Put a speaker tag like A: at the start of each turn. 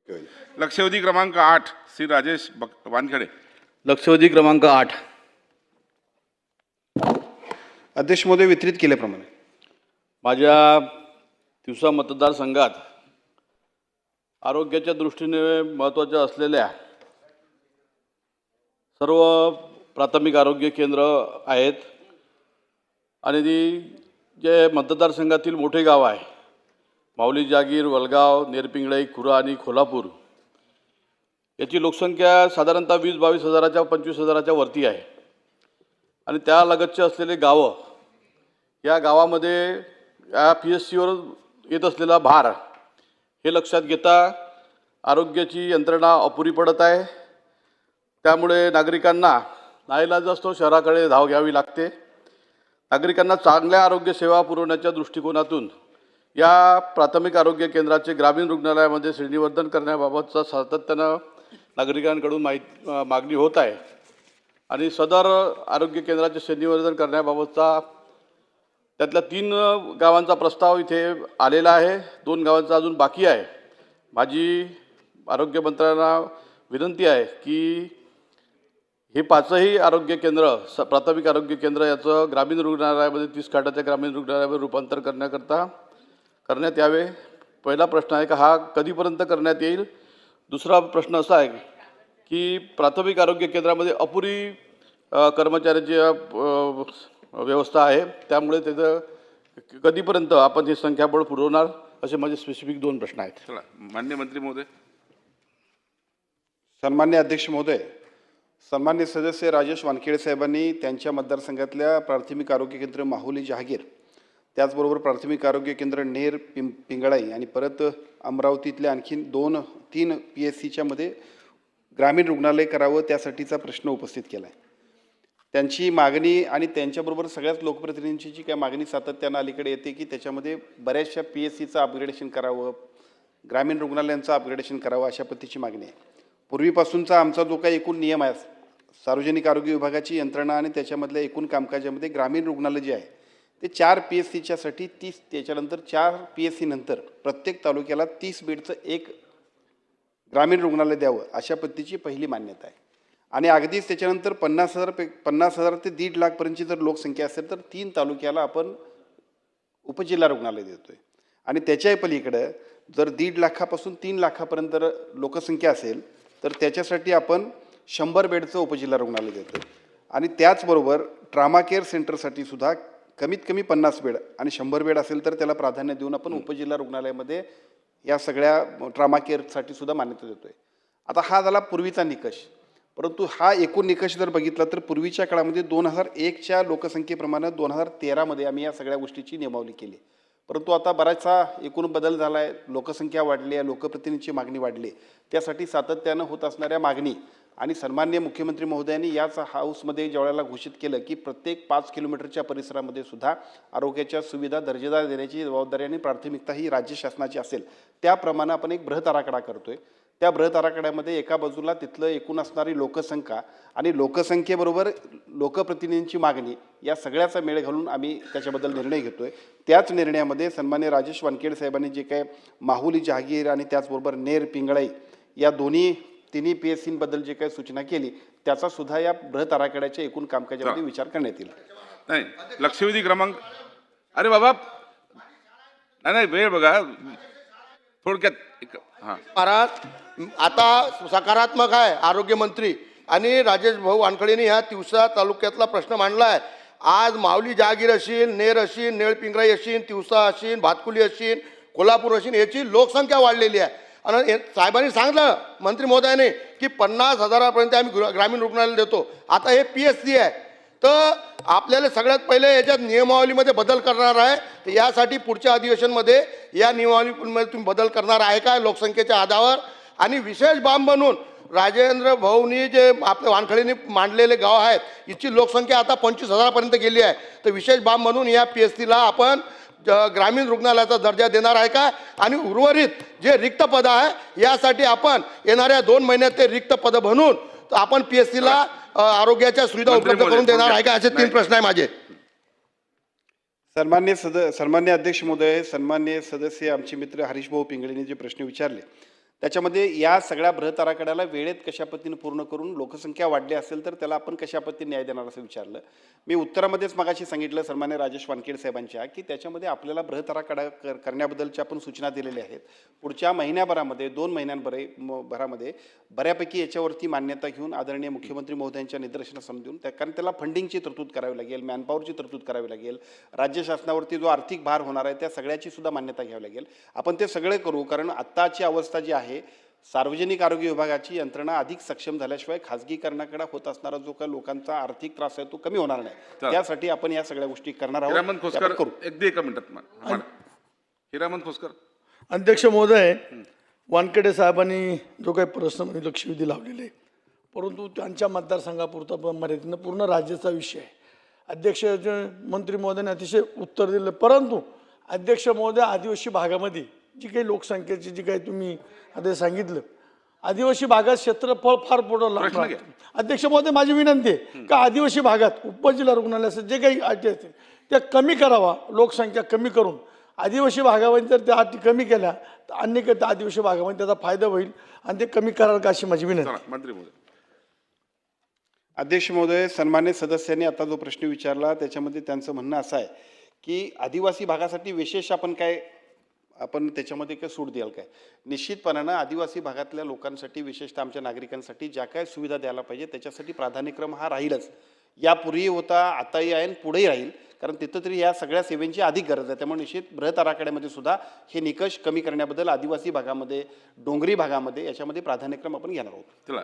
A: लक्षवेधी क्रमांक 8 श्री राजेश वानखेडे.
B: लक्षवेधी क्रमांक 8.
C: अध्यक्ष महोदय, वितरित केल्याप्रमाणे
B: माझ्या तिवसा मतदारसंघात आरोग्याच्या दृष्टीने महत्त्वाच्या असलेल्या सर्व प्राथमिक आरोग्य केंद्र आहेत आणि जे मतदारसंघातील मोठे गाव आहे माऊली जागीर, वलगाव, नेरपिंगळई, खुरा आणि कोल्हापूर याची लोकसंख्या साधारणतः 20-22 हजाराच्या 25 हजाराच्या वरती आहे आणि त्या लगतचे असलेले गावं, या गावामध्ये या PSCवर येत असलेला भार हे लक्षात घेता आरोग्याची यंत्रणा अपुरी पडत आहे. त्यामुळे नागरिकांना नाईलाज असतो शहराकडे धाव घ्यावी लागते. नागरिकांना चांगल्या आरोग्य सेवा पुरवण्याच्या दृष्टिकोनातून या प्राथमिक आरोग्य केंद्राचे ग्रामीण रुग्णालयामध्ये श्रेणीवर्धन करण्याबाबतचा सातत्यानं नागरिकांकडून मागणी होत आहे आणि सदर आरोग्य केंद्राचे श्रेणीवर्धन करण्याबाबतचा त्यातल्या 3 गावांचा प्रस्ताव इथे आलेला आहे. 2 गावांचा अजून बाकी आहे. माझी आरोग्य मंत्र्यांना विनंती आहे की हे 5ही आरोग्य केंद्र प्राथमिक आरोग्य केंद्र याचं ग्रामीण रुग्णालयामध्ये 30 खाटाच्या ग्रामीण रुग्णालयामध्ये रूपांतर करण्यात यावे. पहिला प्रश्न आहे का हा कधीपर्यंत करण्यात येईल. दुसरा प्रश्न असा आहे की प्राथमिक आरोग्य केंद्रामध्ये अपुरी कर्मचाऱ्याची व्यवस्था आहे, त्यामुळे त्याचं कधीपर्यंत आपण हे संख्याबळ पुरवणार, असे माझे स्पेसिफिक 2 प्रश्न आहेत.
A: चला, माननीय मंत्री महोदय.
C: सन्मान्य अध्यक्ष महोदय, सन्मान्य सदस्य राजेश वानखेडे साहेबांनी त्यांच्या मतदारसंघातल्या प्राथमिक आरोग्य केंद्र माहुली जहागीर, त्याचबरोबर प्राथमिक आरोग्य केंद्र नेर पिंगळाई आणि परत अमरावतीतल्या आणखीन 2-3 PSCच्या मध्ये ग्रामीण रुग्णालय करावं त्यासाठीचा प्रश्न उपस्थित केला आहे. त्यांची मागणी आणि त्यांच्याबरोबर सगळ्याच लोकप्रतिनिधींची जी काय मागणी सातत्यानं अलीकडे येते की त्याच्यामध्ये बऱ्याचशा PSCचं अपग्रेडेशन करावं, ग्रामीण रुग्णालयांचं अपग्रेडेशन करावं, अशा पद्धतीची मागणी आहे. पूर्वीपासूनचा आमचा जो काही एकूण नियम आहे सार्वजनिक आरोग्य विभागाची यंत्रणा आणि त्याच्यामधल्या एकूण कामकाजामध्ये ग्रामीण रुग्णालय जे आहे ते 4 PSCच्यासाठी 30, त्याच्यानंतर 4 PSC नंतर प्रत्येक तालुक्याला 30 बेडचं एक ग्रामीण रुग्णालय द्यावं, अशा पद्धतीची पहिली मान्यता आहे. आणि अगदीच त्याच्यानंतर 50,000 ते 1.5 लाखपर्यंतची जर लोकसंख्या असेल तर 3 तालुक्याला आपण उपजिल्हा रुग्णालय देतो आहे. आणि त्याच्याही पलीकडं जर 1.5 लाखापासून 3 लाखापर्यंत लोकसंख्या असेल तर त्याच्यासाठी आपण 100 बेडचं उपजिल्हा रुग्णालय देतो. आणि त्याचबरोबर ट्रामा केअर सेंटरसाठी सुद्धा कमीत कमी 50 बेड आणि 100 बेड असेल तर त्याला प्राधान्य देऊन आपण उपजिल्हा रुग्णालयामध्ये या सगळ्या ट्रामा केअरसाठी सुद्धा मान्यता देतो आहे. आता हा झाला पूर्वीचा निकष, परंतु हा एकूण निकष जर बघितला तर पूर्वीच्या काळामध्ये 2001च्या लोकसंख्येप्रमाणे 2013मध्ये आम्ही या सगळ्या गोष्टीची नियमावली केली. परंतु आता बराचसा एकूण बदल झाला आहे, लोकसंख्या वाढली आहे, लोकप्रतिनिधींची मागणी वाढली. त्यासाठी सातत्यानं होत असणाऱ्या मागणी आणि सन्माननीय मुख्यमंत्री महोदयांनी याच हाऊसमध्ये ज्यावेळेला घोषित केलं की प्रत्येक 5 किलोमीटरच्या परिसरामध्ये सुद्धा आरोग्याच्या सुविधा दर्जेदार देण्याची जबाबदारी आणि प्राथमिकता ही राज्य शासनाची असेल, त्याप्रमाणे आपण एक बृहत आराखडा करतोय. त्या बृहत आराखड्यामध्ये एका बाजूला तिथलं एकूण असणारी लोकसंख्या आणि लोकसंख्येबरोबर लोकप्रतिनिधींची मागणी या सगळ्याचा मेळ घालून आम्ही त्याच्याबद्दल निर्णय घेतोय. त्याच निर्णयामध्ये सन्मान्य राजेश वानखेडे साहेबांनी जे काय माहुली जहागीर आणि त्याचबरोबर नेर पिंगळाई या तिन्ही PSCबद्दल जे काही सूचना केली त्याचा सुद्धा या बृहत आराखड्याच्या एकूण कामकाजामध्ये विचार करण्यात येईल.
A: नाही, लक्षवेधी क्रमांक, अरे बाबा नाही वेळ बघा थोडक्यात. हां,
D: महाराज आता सकारात्मक आहे आरोग्यमंत्री आणि राजेश भाऊ वानखेडेंनी ह्या तिवसा तालुक्यातला प्रश्न मांडला आहे. आज माऊली जहागीर असेल, नेर असेल, नेळपिंगळाई असेल, तिवसा असेल, भातकुली असेल, कोल्हापूर असेल, याची लोकसंख्या वाढलेली आहे. आणि साहेबांनी सांगितलं मंत्री महोदयाने की 50,000पर्यंत आम्ही ग्रामीण रुग्णालय देतो. आता हे PSC आहे तर आपल्याला सगळ्यात पहिले याच्यात नियमावलीमध्ये बदल करणार आहे. तर यासाठी पुढच्या अधिवेशनमध्ये या नियमावलीमध्ये तुम्ही बदल करणार आहे का लोकसंख्येच्या आधारावर. आणि विशेष बाब म्हणून राजेंद्र भाऊनी जे आपल्या वानखेडेंनी मांडलेले गाव आहेत याची लोकसंख्या आता 25,000पर्यंत गेली आहे. तर विशेष बाब म्हणून या PSCला आपण ग्रामीण रुग्णालयाचा दर्जा देणार आहे का. आणि उर्वरित जे रिक्त पद आहे यासाठी आपण येणाऱ्या 2 महिन्यात ते रिक्त पद बनवून आपण PSCला आरोग्याच्या सुविधा उपलब्ध करून देणार आहे का, असे 3 प्रश्न आहे माझे.
C: सन्मान्य अध्यक्ष महोदय, सन्मान्य सदस्य आमचे मित्र हरीश भाऊ पिंगळेंनी जे प्रश्न विचारले त्याच्यामध्ये या सगळ्या बृहत आराखड्याला वेळेत कशा पद्धतीने पूर्ण करून लोकसंख्या वाढली असेल तर त्याला आपण कशा पद्धतीने न्याय देणार असं विचारलं. मी उत्तरामध्येच मगाशी सांगितलं सन्मान्य राजेश वानखेडे साहेबांच्या की त्याच्यामध्ये आपल्याला बृहत आराखडा करण्याबद्दलच्या आपण सूचना दिलेल्या आहेत. पुढच्या महिन्याभरामध्ये 2 महिन्यांभरामध्ये बऱ्यापैकी याच्यावरती मान्यता घेऊन आदरणीय मुख्यमंत्री महोदयांच्या निदर्शनास आणून देऊन कारण त्याला फंडिंगची तरतूद करावी लागेल, मॅनपॉवरची तरतूद करावी लागेल, राज्य शासनावरती जो आर्थिक भार होणार आहे त्या सगळ्याची सुद्धा मान्यता घ्यावी लागेल. आपण ते सगळे करू कारण आत्ताची अवस्था जी आहे सार्वजनिक आरोग्य विभागाची यंत्रणा अधिक सक्षम झाल्याशिवाय खाजगीकरणाकडे होत असणारा जो काही लोकांचा आर्थिक त्रास आहे तो कमी होणार नाही. त्यासाठी आपण या सगळ्या गोष्टी करणार आहोत.
A: हिरामन
C: ते
A: खोसकर
C: आपण करू.
A: अगदी एका मिनिटात हिरामन खोसकर.
E: अध्यक्ष महोदय, वानखेडे साहेबांनी जो काही प्रश्न लक्षवेधी लावलेले आहे, परंतु त्यांच्या मतदारसंघापुरता मर्यादित पूर्ण राज्याचा विषय आहे. अध्यक्ष मंत्री महोदयाने अतिशय उत्तर दिलं, परंतु अध्यक्ष महोदय आदिवासी भागामध्ये जी काही लोकसंख्येची जी काही तुम्ही आता सांगितलं, आदिवासी भागात क्षेत्रफळ फार पुढं लागतं. अध्यक्ष महोदय, माझी विनंती आहे का आदिवासी भागात उपजिल्हा रुग्णालयाचं जे काही अटी असतील त्या कमी करावा, लोकसंख्या कमी करून आदिवासी भागामध्ये जर त्या अटी कमी केल्या तर अन्य आदिवासी भागामध्ये त्याचा फायदा होईल आणि ते कमी कराल का अशी माझी विनंती.
A: मंत्री महोदय.
C: अध्यक्ष महोदय, सन्मान्य सदस्यांनी आता जो प्रश्न विचारला त्याच्यामध्ये त्यांचं म्हणणं असं आहे की आदिवासी भागासाठी विशेष आपण त्याच्यामध्ये काय सूट द्याल काय. निश्चितपणानं आदिवासी भागातल्या लोकांसाठी विशेषतः आमच्या नागरिकांसाठी ज्या काय सुविधा द्यायला पाहिजे त्याच्यासाठी प्राधान्यक्रम हा राहीलच. यापूर्वी होता, आताही आहे आणि पुढेही राहील, कारण तिथं तरी या सगळ्या सेवेंची अधिक गरज आहे. त्यामुळे निश्चित बृहत आराखड्यामध्ये सुद्धा हे निकष कमी करण्याबद्दल आदिवासी भागामध्ये, डोंगरी भागामध्ये याच्यामध्ये प्राधान्यक्रम आपण घेणार आहोत.
A: चला